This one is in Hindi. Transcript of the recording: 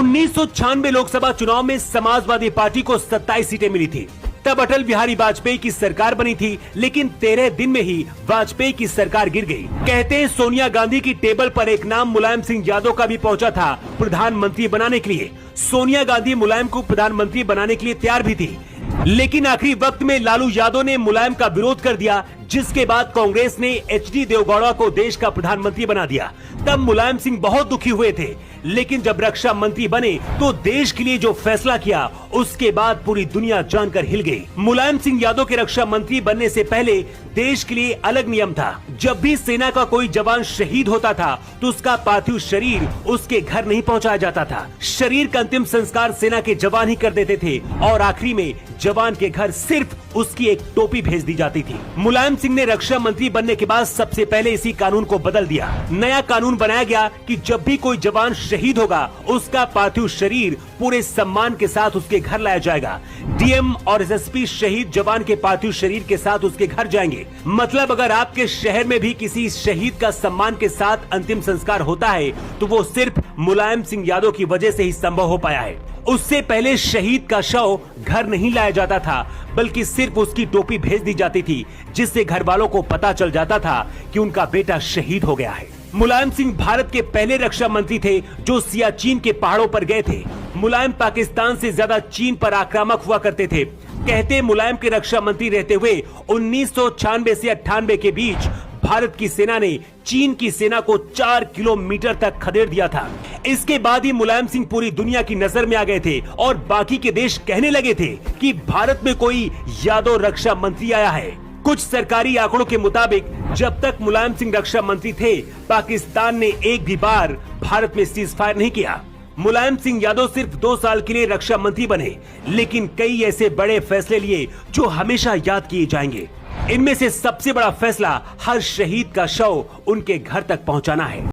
1996 लोकसभा चुनाव में समाजवादी पार्टी को 27 सीटें मिली थी। तब अटल बिहारी वाजपेयी की सरकार बनी थी, लेकिन 13 दिन में ही वाजपेयी की सरकार गिर गई। कहते हैं सोनिया गांधी की टेबल पर एक नाम मुलायम सिंह यादव का भी पहुंचा था प्रधानमंत्री बनाने के लिए। सोनिया गांधी मुलायम को प्रधानमंत्री बनाने के लिए तैयार भी थी, लेकिन आखिरी वक्त में लालू यादव ने मुलायम का विरोध कर दिया, जिसके बाद कांग्रेस ने एचडी देवगौड़ा को देश का प्रधानमंत्री बना दिया। तब मुलायम सिंह बहुत दुखी हुए थे, लेकिन जब रक्षा मंत्री बने तो देश के लिए जो फैसला किया उसके बाद पूरी दुनिया जानकर हिल गई। मुलायम सिंह यादव के रक्षा मंत्री बनने से पहले देश के लिए अलग नियम था। जब भी सेना का कोई जवान शहीद होता था तो उसका पार्थिव शरीर उसके घर नहीं पहुंचाया जाता था। शरीर का अंतिम संस्कार सेना के जवान ही कर देते थे और आखिरी में जवान के घर सिर्फ उसकी एक टोपी भेज दी जाती थी। मुलायम सिंह ने रक्षा मंत्री बनने के बाद सबसे पहले इसी कानून को बदल दिया। नया कानून बनाया गया कि जब भी कोई जवान शहीद होगा उसका पार्थिव शरीर पूरे सम्मान के साथ उसके घर लाया जाएगा। डीएम और एसएसपी शहीद जवान के पार्थिव शरीर के साथ उसके घर जाएंगे। मतलब अगर आपके शहर में भी किसी शहीद का सम्मान के साथ अंतिम संस्कार होता है तो वो सिर्फ मुलायम सिंह यादव की वजह से ही संभव हो पाया है। उससे पहले शहीद का शव घर नहीं लाया जाता था, बल्कि सिर्फ उसकी टोपी भेज दी जाती थी, जिससे घर वालों को पता चल जाता था कि उनका बेटा शहीद हो गया है। मुलायम सिंह भारत के पहले रक्षा मंत्री थे जो सियाचिन के पहाड़ों पर गए थे। मुलायम पाकिस्तान से ज्यादा चीन पर आक्रामक हुआ करते थे। कहते मुलायम के रक्षा मंत्री रहते हुए 1996 से 98 के बीच भारत की सेना ने चीन की सेना को 4 किलोमीटर तक खदेड़ दिया था। इसके बाद ही मुलायम सिंह पूरी दुनिया की नजर में आ गए थे और बाकी के देश कहने लगे थे कि भारत में कोई यादव रक्षा मंत्री आया है। कुछ सरकारी आंकड़ों के मुताबिक जब तक मुलायम सिंह रक्षा मंत्री थे, पाकिस्तान ने एक भी बार भारत में सीज फायर नहीं किया। मुलायम सिंह यादव सिर्फ 2 साल के लिए रक्षा मंत्री बने, लेकिन कई ऐसे बड़े फैसले लिए जो हमेशा याद किए जाएंगे। इनमें से सबसे बड़ा फैसला हर शहीद का शव उनके घर तक पहुंचाना है।